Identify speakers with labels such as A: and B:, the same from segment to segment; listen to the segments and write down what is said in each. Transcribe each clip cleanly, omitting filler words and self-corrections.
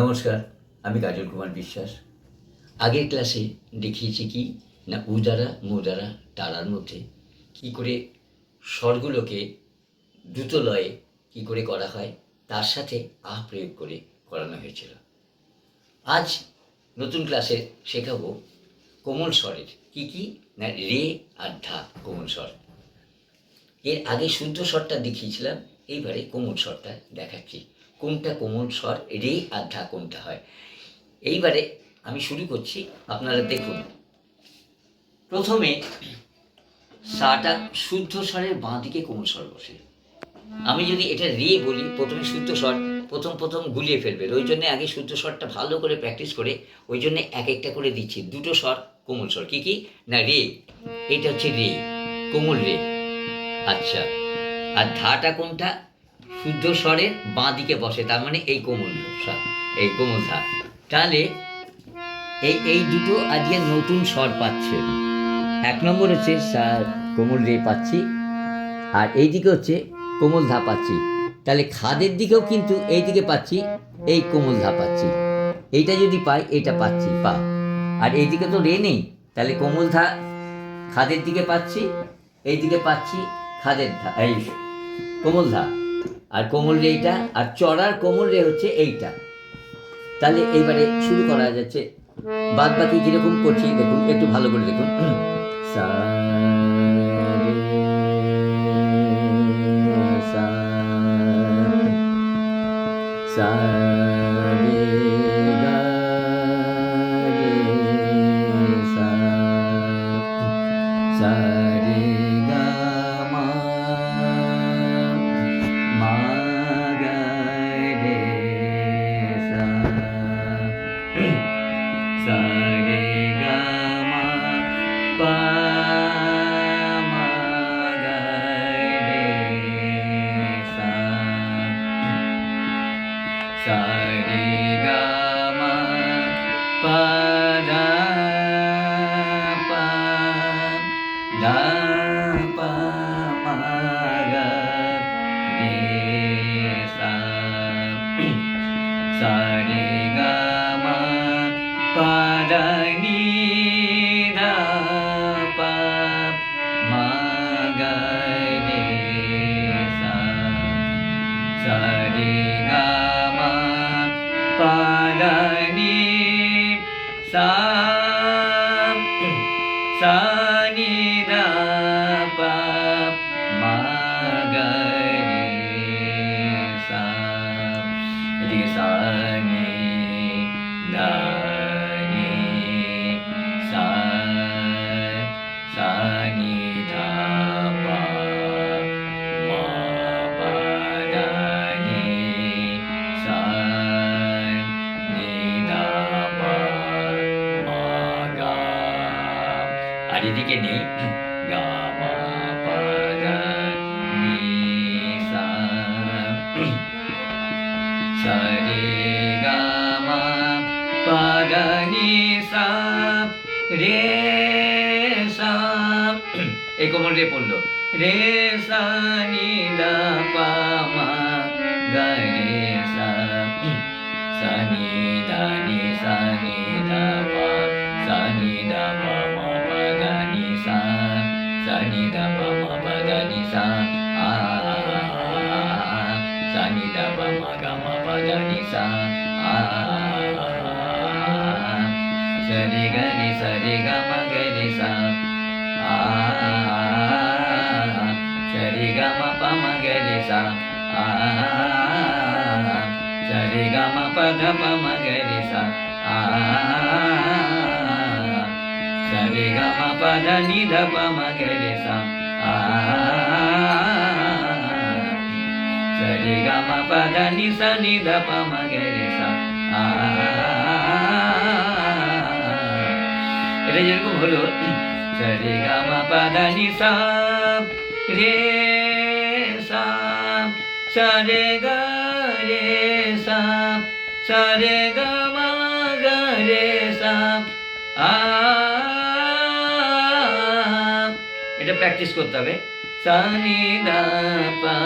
A: নমস্কার, আমি কাজল কুমার বিশ্বাস। আগের ক্লাসে দেখিয়েছি কি না উ দ্বারা মু দ্বারা তারার মধ্যে কী করে স্বরগুলোকে দ্রুত লয়ে কী করে করা হয় তার সাথে আহ প্রয়োগ করে করানো হয়েছিল। আজ নতুন ক্লাসে শেখাবো কোমল স্বরের কী কী না রে আর ধা কোমল স্বর। এর আগে শুদ্ধ স্বরটা দেখিয়েছিলাম, এইবারে কোমল স্বরটা দেখাচ্ছি কোনটা কোমল স্বর, রে আর ধা কোনটা হয়। এইবারে আমি শুরু করছি, আপনারা দেখুন। প্রথমে সাটা শুদ্ধ স্বরের বাঁ দিকে কোমল স্বর বসে। আমি যদি এটা রে বলি, প্রথমে শুদ্ধ স্বর প্রথম গুলিয়ে ফেলবে, ওই জন্য আগে শুদ্ধ স্বরটা ভালো করে প্র্যাকটিস করে ওই জন্য এক একটা করে দিচ্ছি। দুটো স্বর কোমল স্বর কি কি না রে, এটা হচ্ছে রে, কোমল রে। আচ্ছা, আর ধাটা কোনটা শুদ্ধ স্বরের বাঁ দিকে বসে, তার মানে এই কোমল স্বর, এই কোমল ধা। তাহলে এই দুটো আজকে নতুন স্বর পাচ্ছে। এক নম্বর হচ্ছে কোমল রে পাচ্ছি, আর এই দিকে হচ্ছে কোমল ধা পাচ্ছি। তাহলে খাদের দিকেও কিন্তু এই দিকে পাচ্ছি, এই কোমল ধা পাচ্ছি। এইটা যদি পাই এটা পাচ্ছি পা, আর এই দিকে তো রে নেই, তাহলে কোমল ধা খাদের দিকে পাচ্ছি, এই দিকে পাচ্ছি খাদের ধা, এই কোমল ধা, আর কোমল রে এইটা, আর চড়ার কোমল রে হচ্ছে এইটা। তাহলে এইবারে শুরু করা যাচ্ছে। বাদ বাকি কিরকম করছি দেখুন, একটু ভালো করে দেখুন। সা রে সা, সা রে গা রে সা, সা রে গা মা, মা গা রে সা, সা রে গা মা পা, মা গা রে সা, সা রে গা মা পা ধা পা, ধা পা মা গা রে সা, সা রে গা মা পা ধা নি ধা পা মা গা রে সা, সা রে গা মা পা ধা নি সা, সা নি ধা পা মা গা রে সা। এদিকে সা নি ধা নি সা, সা নি ধা পা মা পা ধা নি সা, নি ধা পা মা গা। আর এদিকে নেই গা মা পা ধা নি সা, সা রে গা মা পা ধা নি সা রে সা, এই কোমল রে পড়লো, রে সা নি ধা পা মা গা রে সা, সা নি ধা নি সা নি ধা পা, সা নি ধা পা মা পা ধা নি সা, সা নি ধা পা মা পা ধা নি সা, আ সা নি ধা পা মা গা মা পা ধা নি সা, আ সা রে গা রে সা রে গা মা গা রে সা, আ সা রে গা মা পা মা গা রে সা, আ সা রে গা মা পা ধা পা মা গা রে সা, আ সা রে গা মা পা ধা নি ধা পা মা গা রে সা, আ সা রে গা মা পা ধা নি সা নি ধা পা মা গা রে সা, আ। এটা যেরকম হলো সা রে গা মা পা ধা নি সা রে সা, সা রে গা রে সা, সা রে গা মা গা রে সা, আ। এটা প্র্যাকটিস করতে হবে। সা নি ধা পা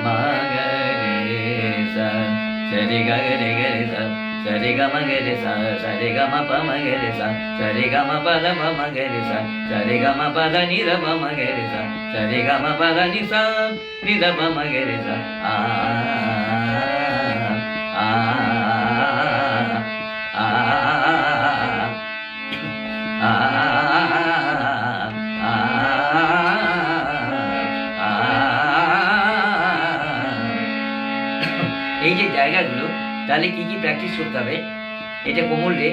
A: মা গা রে সা, সা রে গা রে সা, সরে গামা গেরে সা সরে গামা পামা গেরে সা সরে গামা পাদা পামা গেরে সা সরে গামা পাদা নিরা পামা গেরে সা সরে গামা পাদা নিসা নিরা পামা গেরে সা আ আ আ এই যে জায়গাগুলো, তাহলে কি কি প্র্যাকটিস করতে হবে? এটা কোমল রে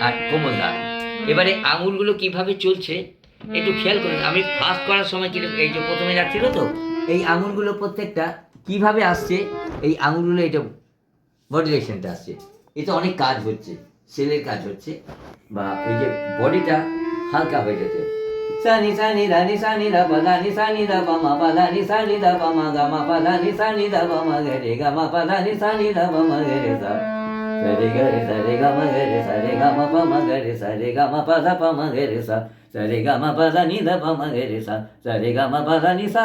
A: আর কোমল দা। এবারে আঙুলগুলো কিভাবে চলছে একটু খেয়াল করুন। আমি ফার্স্ট করার সময় কি এই যে প্রথমে যাচ্ছিল তো, এই আঙুলগুলো প্রত্যেকটা কিভাবে আসছে, এই আঙুলগুলো এটা মডুলেশনটা আসছে। এতে অনেক কাজ হচ্ছে, সেলের কাজ হচ্ছে, বা এই যে বডিটা হালকা হয়ে যাচ্ছে। সানি সানি রানি সানি রা পাদানি সানি রা পামা পাদানি সানি রা পামা গামা পাদানি সানি রা পামা গরে গামা পাদানি সানি রা পামা গরে সা সরে গরে সরে গামা গরে সরে গামা পামা গরে সরে গামা পাদা পামা গরে সা সরে গামা পাদানি রা পামা গরে সা সরে গামা পাদানি সা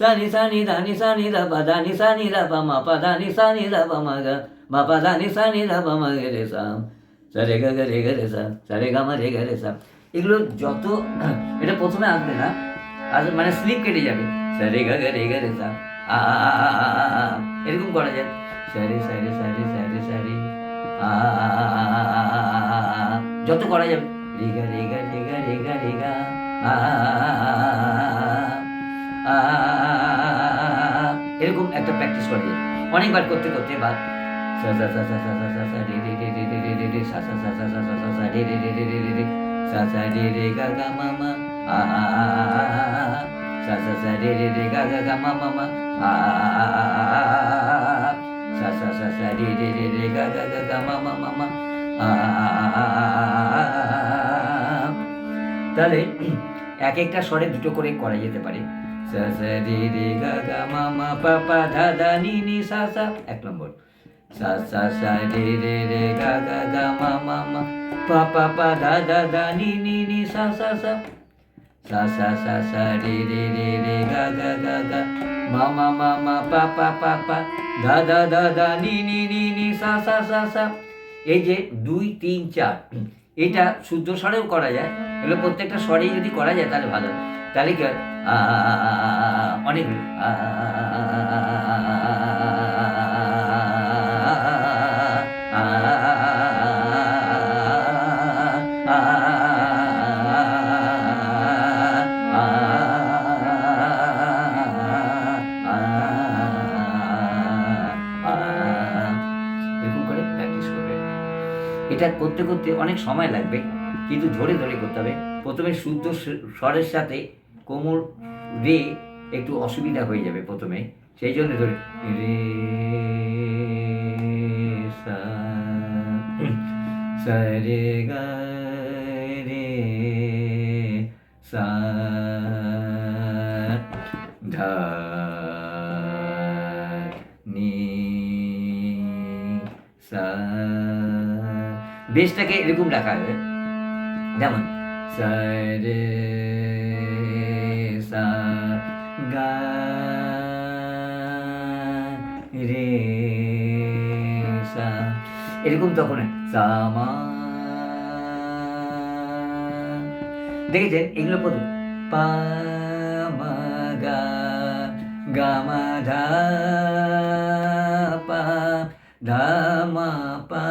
A: সানি সানি রানি সানি রা পাদানি সানি রা পামা পাদানি সানি রা পামা গা মা পাদানি সানি রা পামা গরে সা সরে গরে গরে সা সরে গামা রে গরে সা। এগুলো যত, এটা প্রথমে আসবে না, আজ মানে স্লিপ কেটে যাবে। সারে গা রে গা রে সা আ এরকম করা যায়। সারে সারে সারে সারে সারে আ যত করা যাবে। রে গা রে গা রে গা রে গা রে গা আ এরকম একটা প্র্যাকটিস করা যায় অনেকবার করতে করতে। বা সা সা সা সা সা সা সা রে রে রে রে রে রে রে সা সা সা সা সা সা সা রে রে রে রে রে রে sa sa re re ga ga ma ma a sa sa sa re re re ga ga ga ma ma ma a sa sa sa sa re re re re ga ga ga ga ma ma ma ma a তাহলে এক একটা স্বরে দুটো করে করা যেতে পারে। সা সা রে রে গা গা মা মা পা পা ধা ধা নি নি সা সা, এক নম্বর। সা সা সা রে রে রে গা গা গা মা মা মা পা পা পা ধা ধা ধা নি নি নি সা সা সা সা সা সা সা রে রে রে রে গা গা গা গা মা মা মা মা পা পা পা পা ধা ধা ধা ধা নি নি নি নি সা সা সা সা। এই যে 2 3 4 এটা শুদ্ধ স্বরেও করা যায়। এগুলো প্রত্যেকটা স্বরেই যদি করা যায় তাহলে ভালো। তাহলে কি হয়, অনেক এটা করতে করতে অনেক সময় লাগবে, কিন্তু ধরে ধরে করতে হবে। প্রথমে শুদ্ধ স্বরের সাথে কোমল রে একটু অসুবিধা হয়ে যাবে প্রথমে, সেই জন্য ধরে রে সা সা রে গা রে সা ধা নি সা। বেসটাকে এরকম রাখা হবে, যেমন সা রে সা গা রে সা, এরকম তখন সা মা। দেখেছেন এগুলো প্রথম পা মা গা গা মা ধা পা ধা মা পা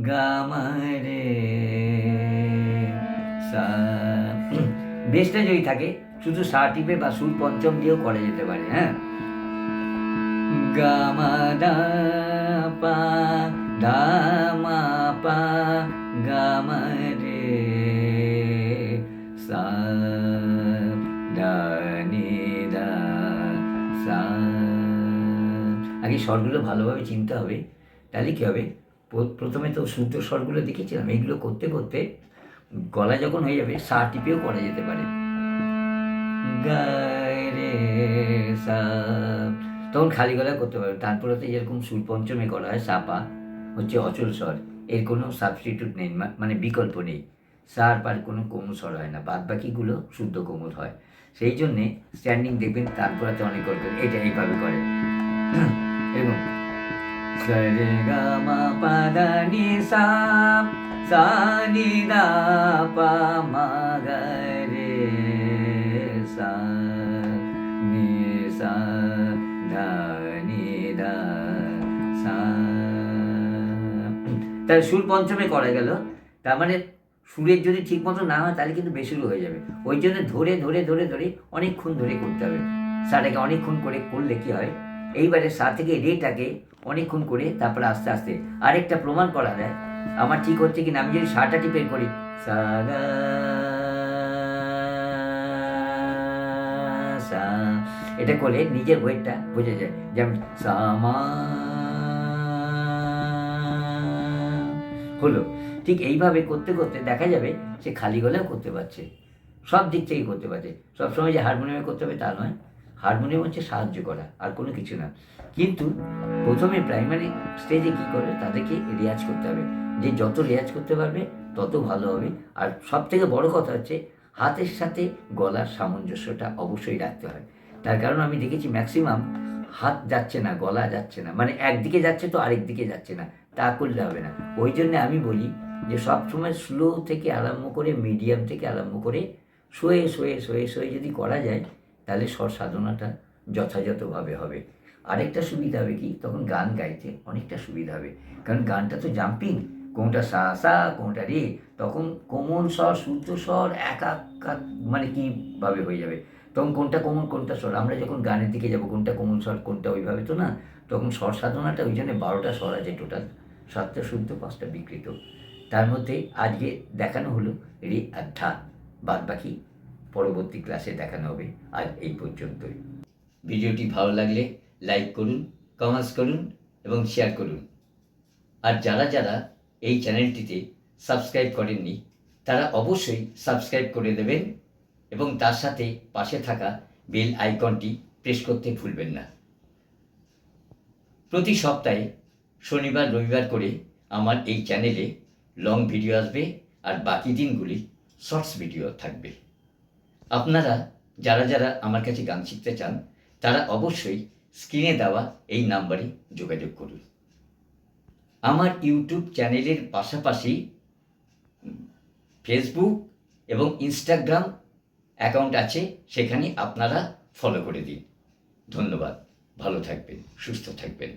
A: গা মা রে সা। বেসটা যদি থাকে শুধু সা টিপে বা সুর পঞ্চম দিয়েও করা যেতে পারে। হ্যাঁ, গা মা ধা পা ধা মা পা গা মা রে সা ধা নি ধা সা। আগে স্বরগুলো ভালোভাবে চিনতে হবে, তাহলে কী হবে, প্রথমে তো শুদ্ধ স্বরগুলো দেখেছিলাম, এইগুলো করতে করতে গলা যখন হয়ে যাবে সা টিপেও করা যেতে পারে। গা রে সা, তখন খালি গলায় করতে পারবে। তারপরেতে যেরকম সুর পঞ্চমে করা হয় সাপা হচ্ছে অচল স্বর, এর কোনো সাবস্টিটিউট নেই, মানে বিকল্প নেই। সার পার কোনো কোমল স্বর হয় না, বাদ বাকিগুলো শুদ্ধ কোমল হয়। সেই জন্যে স্ট্যান্ডিং দেখবেন তারপরেতে অনেক করবেন, এটা এইভাবে করে এরকম সরে গা মা পা ধা নি সা, সা নি ধা পা মা গা রে সা, নি সা ধা নি ধা সা। তাহলে সুর পঞ্চমে করা গেল। তার মানে সুরের যদি ঠিক মতো না হয় তাহলে কিন্তু বেসুরো হয়ে যাবে। ওই জন্য ধরে ধরে ধরে ধরে অনেকক্ষণ ধরে করতে হবে। সাটাকে অনেকক্ষণ করে করলে কী হয়, এইবারে সা থেকে রেটাকে অনেকক্ষণ করে তারপরে আস্তে আস্তে আরেকটা প্রমাণ করা যায় আমার ঠিক হচ্ছে কিনা। আমি যদি সাটা টিপে করি সা গা সা, এটা করলে নিজের ওয়েটটা বোঝা যায়। যেমন সা মা হলো, ঠিক এইভাবে করতে করতে দেখা যাবে সে খালি গলাও করতে পারছে, সব দিক থেকে করতে পারছে। সবসময় যে হারমোনিয়ামে করতে হবে তা নয়, হারমোনিয়াম হচ্ছে সাহায্য করা, আর কোনো কিছু না। কিন্তু প্রথমে প্রাইমারি স্টেজে কী করবে, তাদেরকে রেয়াজ করতে হবে। যে যত রেয়াজ করতে পারবে তত ভালো হবে। আর সব থেকে বড় কথা হচ্ছে হাতের সাথে গলার সামঞ্জস্যটা অবশ্যই রাখতে হয়। তার কারণ আমি দেখেছি ম্যাক্সিমাম হাত যাচ্ছে না, গলা যাচ্ছে না, মানে একদিকে যাচ্ছে তো আরেক দিকে যাচ্ছে না, তা করলে হবে না। ওই জন্যে আমি বলি যে সবসময় স্লো থেকে আরম্ভ করে, মিডিয়াম থেকে আরম্ভ করে শোয়ে শোয়ে শোয়ে শোয়ে যদি করা যায় তাহলে স্বর সাধনাটা যথাযথভাবে হবে। আরেকটা সুবিধা হবে কি, তখন গান গাইতে অনেকটা সুবিধা হবে। কারণ গানটা তো জাম্পিং, কোনটা সা সা কোনটা রে, তখন কোমল স্বর শুদ্ধ স্বর একা মানে কীভাবে হয়ে যাবে, তখন কোনটা কোমল কোনটা স্বর, আমরা যখন গানের দিকে যাব কোনটা কোমল স্বর কোনটা ওইভাবে তো না। তখন স্বর সাধনাটা ওই জন্য 12টা স্বর আছে টোটাল, 7টা শুদ্ধ 5টা বিকৃত। তার মধ্যে আজকে দেখানো হলো রে আর ধা, বাদ বাকি পরবর্তী ক্লাসে দেখানো হবে। আজ এই পর্যন্তই। ভিডিওটি ভালো লাগলে লাইক করুন, কমেন্টস করুন এবং শেয়ার করুন। আর যারা যারা এই চ্যানেলটিতে সাবস্ক্রাইব করেননি তারা অবশ্যই সাবস্ক্রাইব করে দেবেন এবং তার সাথে পাশে থাকা বেল আইকনটি প্রেস করতে ভুলবেন না। প্রতি সপ্তাহে শনিবার রবিবার করে আমার এই চ্যানেলে লং ভিডিও আসবে, আর বাকি দিনগুলি শর্টস ভিডিও থাকবে। আপনারা যারা যারা আমার কাছে গান শিখতে চান তারা অবশ্যই স্ক্রিনে দেওয়া এই নাম্বারে যোগাযোগ করুন। আমার ইউটিউব চ্যানেলের পাশাপাশি ফেসবুক এবং ইনস্টাগ্রাম অ্যাকাউন্ট আছে, সেখানে আপনারা ফলো করে দিন। ধন্যবাদ, ভালো থাকবেন, সুস্থ থাকবেন।